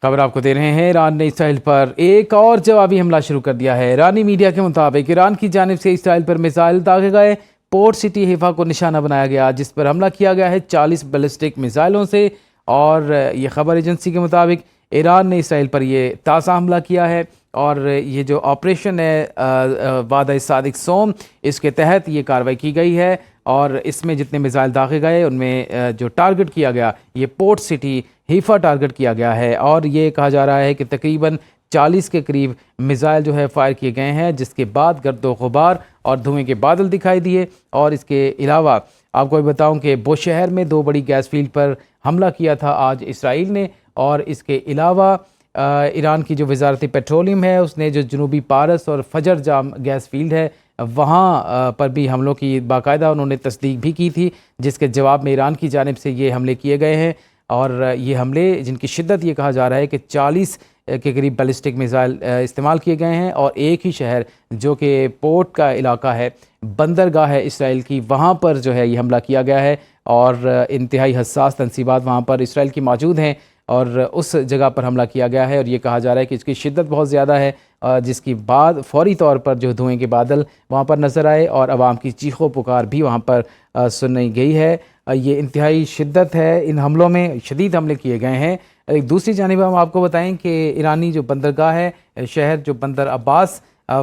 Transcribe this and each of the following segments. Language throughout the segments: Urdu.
خبر آپ کو دے رہے ہیں۔ ایران نے اسرائیل پر ایک اور جوابی حملہ شروع کر دیا ہے۔ ایرانی میڈیا کے مطابق ایران کی جانب سے اسرائیل پر میزائل داغے گئے۔ پورٹ سٹی حیفا کو نشانہ بنایا گیا جس پر حملہ کیا گیا ہے 40 بیلسٹک میزائلوں سے، اور یہ خبر ایجنسی کے مطابق ایران نے اسرائیل پر یہ تازہ حملہ کیا ہے، اور یہ جو آپریشن ہے وعدہ صادق سوم، اس کے تحت یہ کارروائی کی گئی ہے، اور اس میں جتنے میزائل داغے گئے ان میں جو ٹارگٹ کیا گیا یہ پورٹ سٹی حیفا ٹارگٹ کیا گیا ہے، اور یہ کہا جا رہا ہے کہ تقریباً 40 کے قریب میزائل جو ہے فائر کیے گئے ہیں، جس کے بعد گرد و غبار اور دھوئیں کے بادل دکھائی دیے۔ اور اس کے علاوہ آپ کو بھی بتاؤں کہ بوشہر میں 2 بڑی گیس فیلڈ پر حملہ کیا تھا آج اسرائیل نے، اور اس کے علاوہ ایران کی جو وزارت پیٹرولیم ہے اس نے جو جنوبی پارس اور فجر جام گیس فیلڈ ہے وہاں پر بھی حملوں کی باقاعدہ انہوں نے تصدیق بھی کی تھی، جس کے جواب میں ایران کی جانب سے یہ حملے کیے گئے ہیں، اور یہ حملے جن کی شدت یہ کہا جا رہا ہے کہ 40 کے قریب بیلسٹک میزائل استعمال کیے گئے ہیں، اور ایک ہی شہر جو کہ پورٹ کا علاقہ ہے، بندرگاہ ہے اسرائیل کی، وہاں پر جو ہے یہ حملہ کیا گیا ہے، اور انتہائی حساس تنصیبات وہاں پر اسرائیل کی موجود ہیں، اور اس جگہ پر حملہ کیا گیا ہے، اور یہ کہا جا رہا ہے کہ اس کی شدت بہت زیادہ ہے، جس کی بعد فوری طور پر جو دھوئیں کے بادل وہاں پر نظر آئے، اور عوام کی چیخ و پکار بھی وہاں پر سنی گئی ہے۔ یہ انتہائی شدت ہے، ان حملوں میں شدید حملے کیے گئے ہیں۔ ایک دوسری جانب ہم آپ کو بتائیں کہ ایرانی جو بندرگاہ ہے، شہر جو بندر عباس،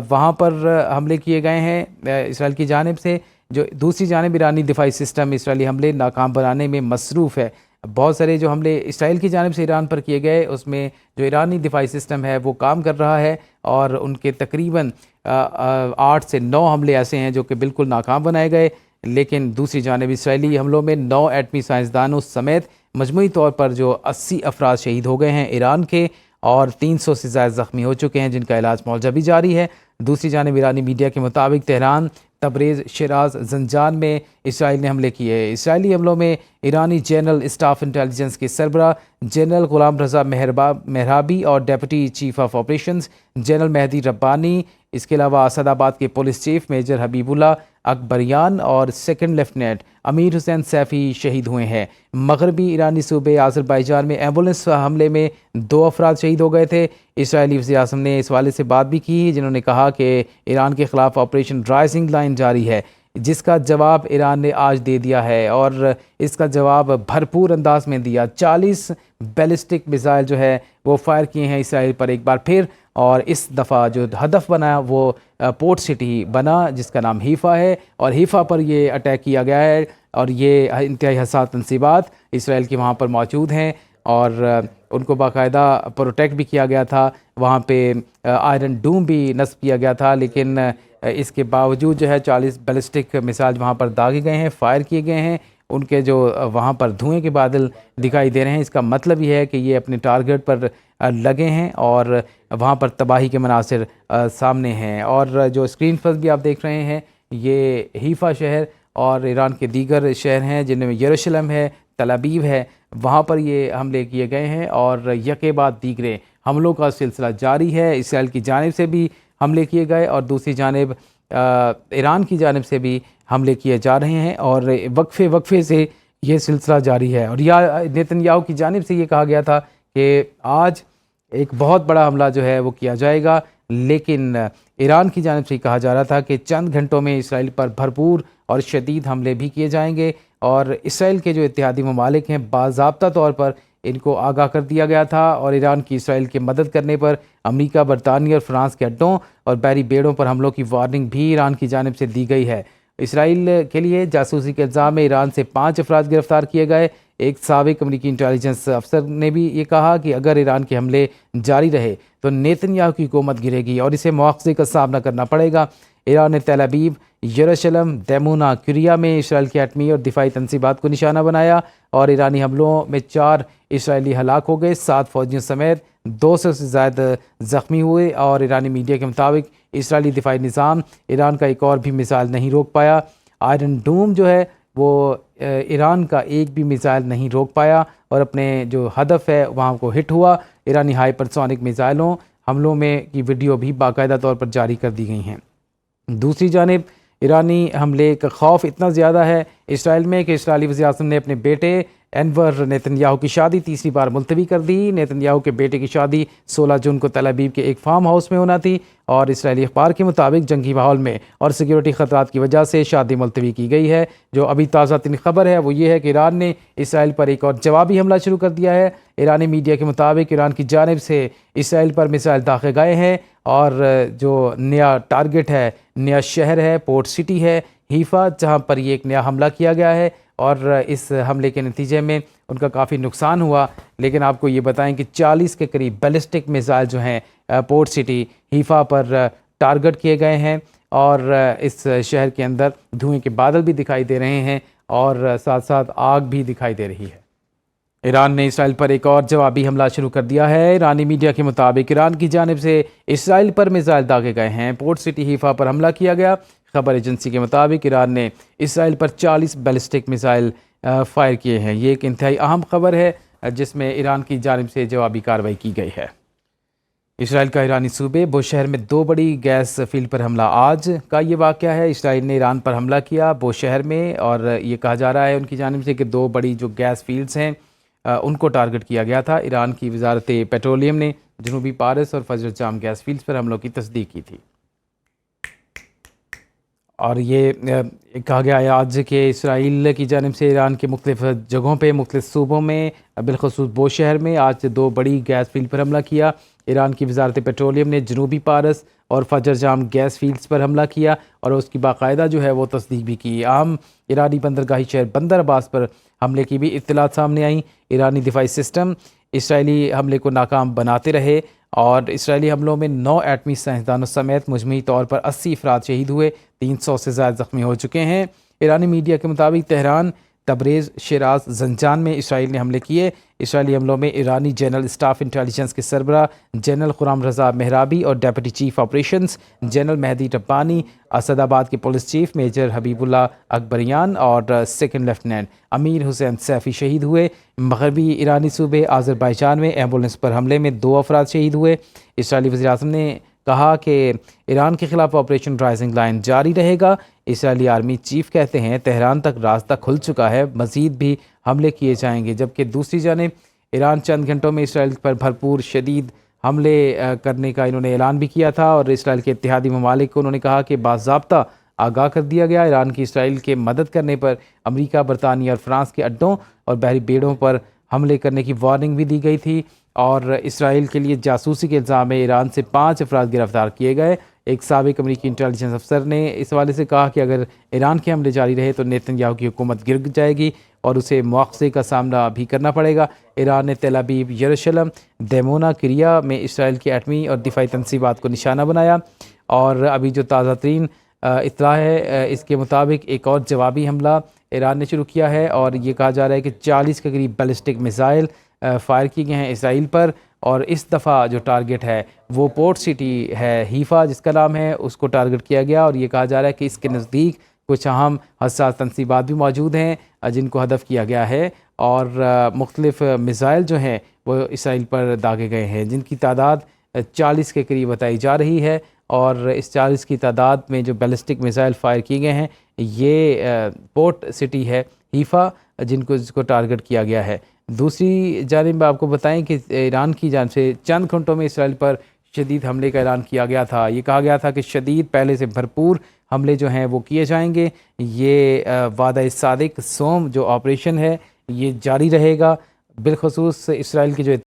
وہاں پر حملے کیے گئے ہیں اسرائیل کی جانب سے۔ جو دوسری جانب ایرانی دفاعی سسٹم اسرائیلی حملے ناکام بنانے میں مصروف ہے۔ بہت سارے جو حملے اسرائیل کی جانب سے ایران پر کیے گئے اس میں جو ایرانی دفاعی سسٹم ہے وہ کام کر رہا ہے، اور ان کے تقریباً 8 سے 9 حملے ایسے ہیں جو کہ بالکل ناکام بنائے گئے، لیکن دوسری جانب اسرائیلی حملوں میں 9 ایٹمی سائنسدانوں سمیت مجموعی طور پر جو 80 افراد شہید ہو گئے ہیں ایران کے، اور 300 سے زائد زخمی ہو چکے ہیں جن کا علاج معالجہ بھی جاری ہے۔ دوسری جانب ایرانی میڈیا کے مطابق تہران، تبریز، شیراز، زنجان میں اسرائیل نے حملے کیے۔ اسرائیلی حملوں میں ایرانی جنرل اسٹاف انٹیلیجنس کے سربراہ جنرل غلام رضا مہرابی اور deputy chief of operations general Mahdi Rabbani, اس کے علاوہ اسد آباد کے police chief major Habibollah Akbarian اور سیکنڈ لیفٹیننٹ امیر حسین سیفی شہید ہوئے ہیں۔ مغربی ایرانی صوبے آذربائیجان میں ایمبولینس حملے میں 2 افراد شہید ہو گئے تھے۔ اسرائیلی وزیر اعظم نے اس حوالے سے بات بھی کی، جنہوں نے کہا کہ ایران کے خلاف آپریشن رائزنگ لائن جاری ہے، جس کا جواب ایران نے آج دے دیا ہے، اور اس کا جواب بھرپور انداز میں دیا۔ 40 بیلسٹک میزائل جو ہے وہ فائر کیے ہیں اسرائیل پر ایک بار پھر، اور اس دفعہ جو ہدف بنا وہ پورٹ سٹی بنا جس کا نام حیفا ہے، اور حیفا پر یہ اٹیک کیا گیا ہے، اور یہ انتہائی حساس تنصیبات اسرائیل کی وہاں پر موجود ہیں، اور ان کو باقاعدہ پروٹیکٹ بھی کیا گیا تھا۔ وہاں پہ آئرن ڈوم بھی نصب کیا گیا تھا، لیکن اس کے باوجود جو ہے 40 بیلسٹک میزائل وہاں پر داغے گئے ہیں، فائر کیے گئے ہیں۔ ان کے جو وہاں پر دھوئیں کے بادل دکھائی دے رہے ہیں، اس کا مطلب یہ ہے کہ یہ اپنے ٹارگٹ پر لگے ہیں، اور وہاں پر تباہی کے مناظر سامنے ہیں۔ اور جو اسکرین پر بھی آپ دیکھ رہے ہیں یہ حیفا شہر اور ایران کے دیگر شہر ہیں جن میں یروشلم ہے، تل ابیب ہے، وہاں پر یہ حملے کیے گئے ہیں، اور یکے بعد دیگرے حملوں کا سلسلہ جاری ہے۔ اسرائیل کی جانب سے بھی حملے کیے گئے، اور دوسری جانب ایران کی جانب سے بھی حملے کیے جا رہے ہیں، اور وقفے سے یہ سلسلہ جاری ہے۔ اور نیتن یاہو کی جانب سے یہ کہا گیا تھا کہ آج ایک بہت بڑا حملہ جو ہے وہ کیا جائے گا، لیکن ایران کی جانب سے کہا جا رہا تھا کہ چند گھنٹوں میں اسرائیل پر بھرپور اور شدید حملے بھی کیے جائیں گے، اور اسرائیل کے جو اتحادی ممالک ہیں باضابطہ طور پر ان کو آگاہ کر دیا گیا تھا، اور ایران کی اسرائیل کی مدد کرنے پر امریکہ، برطانیہ اور فرانس کے اڈوں اور بحری بیڑوں پر حملوں کی وارننگ بھی ایران کی جانب سے دی گئی ہے۔ اسرائیل کے لیے جاسوسی کے الزام میں ایران سے 5 افراد گرفتار کیے گئے۔ ایک سابق امریکی انٹیلیجنس افسر نے بھی یہ کہا کہ اگر ایران کے حملے جاری رہے تو نیتن یاہو کی حکومت گرے گی اور اسے مواخذے کا سامنا کرنا پڑے گا۔ ایران نے تل ابیب، یروشلم، دیمونا، کوریا میں اسرائیل کی ایٹمی اور دفاعی تنصیبات کو نشانہ بنایا، اور ایرانی حملوں میں 4 اسرائیلی ہلاک ہو گئے، 7 فوجیوں سمیت 200 سے زائد زخمی ہوئے، اور ایرانی میڈیا کے مطابق اسرائیلی دفاعی نظام ایران کا ایک اور بھی میزائل نہیں روک پایا۔ آئرن ڈوم جو ہے وہ ایران کا ایک بھی میزائل نہیں روک پایا، اور اپنے جو ہدف ہے وہاں کو ہٹ ہوا۔ ایرانی ہائی پرسونک میزائلوں حملوں میں کی ویڈیو بھی باقاعدہ طور پر جاری کر دی گئی ہیں۔ دوسری جانب ایرانی حملے کا خوف اتنا زیادہ ہے اسرائیل میں کہ اسرائیلی وزیر اعظم نے اپنے بیٹے انور نیتن یاہو کی شادی تیسری بار ملتوی کر دی۔ نیتن یاہو کے بیٹے کی شادی 16 جون کو تل ابیب کے ایک فارم ہاؤس میں ہونا تھی اور اسرائیلی اخبار کے مطابق جنگی ماحول میں اور سیکیورٹی خطرات کی وجہ سے شادی ملتوی کی گئی ہے۔ جو ابھی تازہ ترین خبر ہے وہ یہ ہے کہ ایران نے اسرائیل پر ایک اور جوابی حملہ شروع کر دیا ہے۔ ایرانی میڈیا کے مطابق ایران کی جانب سے اسرائیل پر میزائل داغے گئے ہیں اور جو نیا ٹارگٹ ہے، نیا شہر ہے، پورٹ سٹی ہے حیفا، جہاں پر یہ ایک نیا حملہ کیا گیا ہے اور اس حملے کے نتیجے میں ان کا کافی نقصان ہوا۔ لیکن آپ کو یہ بتائیں کہ 40 کے قریب بیلسٹک میزائل جو ہیں پورٹ سٹی حیفا پر ٹارگٹ کیے گئے ہیں اور اس شہر کے اندر دھوئیں کے بادل بھی دکھائی دے رہے ہیں اور ساتھ ساتھ آگ بھی دکھائی دے رہی ہے۔ ایران نے اسرائیل پر ایک اور جوابی حملہ شروع کر دیا ہے۔ ایرانی میڈیا کے مطابق ایران کی جانب سے اسرائیل پر میزائل داغے گئے ہیں۔ پورٹ سٹی حیفا پر حملہ کیا گیا۔ خبر ایجنسی کے مطابق ایران نے اسرائیل پر 40 بیلسٹک میزائل فائر کیے ہیں۔ یہ ایک انتہائی اہم خبر ہے جس میں ایران کی جانب سے جوابی کارروائی کی گئی ہے۔ اسرائیل کا ایرانی صوبے بوشہر میں 2 بڑی گیس فیلڈ پر حملہ۔ آج کا یہ واقعہ ہے، اسرائیل نے ایران پر حملہ کیا بوشہر میں اور یہ کہا جا رہا ہے ان کی جانب سے کہ 2 بڑی جو گیس فیلڈز ہیں ان کو ٹارگٹ کیا گیا تھا۔ ایران کی وزارت پیٹرولیم نے جنوبی پارس اور فجر جام گیس فیلڈز پر حملوں کی تصدیق کی تھی اور یہ کہا گیا ہے آج کہ اسرائیل کی جانب سے ایران کے مختلف جگہوں پہ مختلف صوبوں میں بالخصوص بوشہر میں آج 2 بڑی گیس فیلڈ پر حملہ کیا۔ ایران کی وزارت پیٹرولیم نے جنوبی پارس اور فجر جام گیس فیلڈز پر حملہ کیا اور اس کی باقاعدہ جو ہے وہ تصدیق بھی کی۔ عام ایرانی بندرگاہی شہر بندر عباس پر حملے کی بھی اطلاعات سامنے آئیں۔ ایرانی دفاعی سسٹم اسرائیلی حملے کو ناکام بناتے رہے اور اسرائیلی حملوں میں 9 ایٹمی سائنسدانوں سمیت مجموعی طور پر 80 افراد شہید ہوئے، 300 سے زائد زخمی ہو چکے ہیں۔ ایرانی میڈیا کے مطابق تہران، تبریز، شیراز، زنجان میں اسرائیل نے حملے کیے۔ اسرائیلی حملوں میں ایرانی جنرل اسٹاف انٹیلیجنس کے سربراہ جنرل خرم رضا مہرابی اور deputy chief operations general Mahdi ربانی، اسد آباد کے police chief major Habibollah Akbarian اور سیکنڈ لیفٹیننٹ امیر حسین سیفی شہید ہوئے۔ مغربی ایرانی صوبے آذربائیجان میں ایمبولینس پر حملے میں 2 افراد شہید ہوئے۔ اسرائیلی وزیر اعظم نے کہا کہ ایران کے خلاف آپریشن رائزنگ لائن جاری رہے گا۔ اسرائیلی آرمی چیف کہتے ہیں تہران تک راستہ کھل چکا ہے، مزید بھی حملے کیے جائیں گے، جبکہ دوسری جانب ایران چند گھنٹوں میں اسرائیل پر بھرپور شدید حملے کرنے کا انہوں نے اعلان بھی کیا تھا اور اسرائیل کے اتحادی ممالک کو انہوں نے کہا کہ باضابطہ آگاہ کر دیا گیا۔ ایران کی اسرائیل کے مدد کرنے پر امریکہ، برطانیہ اور فرانس کے اڈوں اور بحری بیڑوں پر حملے کرنے کی وارننگ بھی دی گئی تھی اور اسرائیل کے لیے جاسوسی کے الزام میں ایران سے 5 افراد گرفتار کیے گئے۔ ایک سابق امریکی انٹیلیجنس افسر نے اس حوالے سے کہا کہ اگر ایران کے حملے جاری رہے تو نیتن یاہو کی حکومت گر جائے گی اور اسے مواخذے کا سامنا بھی کرنا پڑے گا۔ ایران نے تل ابیب، یروشلم، دیمونا، کریا میں اسرائیل کی ایٹمی اور دفاعی تنصیبات کو نشانہ بنایا اور ابھی جو تازہ ترین اطلاع ہے اس کے مطابق ایک اور جوابی حملہ ایران نے شروع کیا ہے اور یہ کہا جا رہا ہے کہ 40 کے قریب بیلسٹک میزائل فائر کیے گئے ہیں اسرائیل پر اور اس دفعہ جو ٹارگٹ ہے وہ پورٹ سٹی ہے حیفا جس کا نام ہے، اس کو ٹارگٹ کیا گیا اور یہ کہا جا رہا ہے کہ اس کے نزدیک کچھ اہم حساس تنصیبات بھی موجود ہیں جن کو ہدف کیا گیا ہے اور مختلف میزائل جو ہیں وہ اسرائیل پر داغے گئے ہیں جن کی تعداد 40 کے قریب بتائی جا رہی ہے اور اس 40 کی تعداد میں جو بیلسٹک میزائل فائر کیے گئے ہیں یہ پورٹ سٹی ہے حیفا جس کو ٹارگٹ کیا گیا ہے۔ دوسری جانب آپ کو بتائیں کہ ایران کی جانب سے چند گھنٹوں میں اسرائیل پر شدید حملے کا اعلان کیا گیا تھا۔ یہ کہا گیا تھا کہ شدید پہلے سے بھرپور حملے جو ہیں وہ کیے جائیں گے۔ یہ وعدہ صادق سوم جو آپریشن ہے یہ جاری رہے گا، بالخصوص اسرائیل کی جو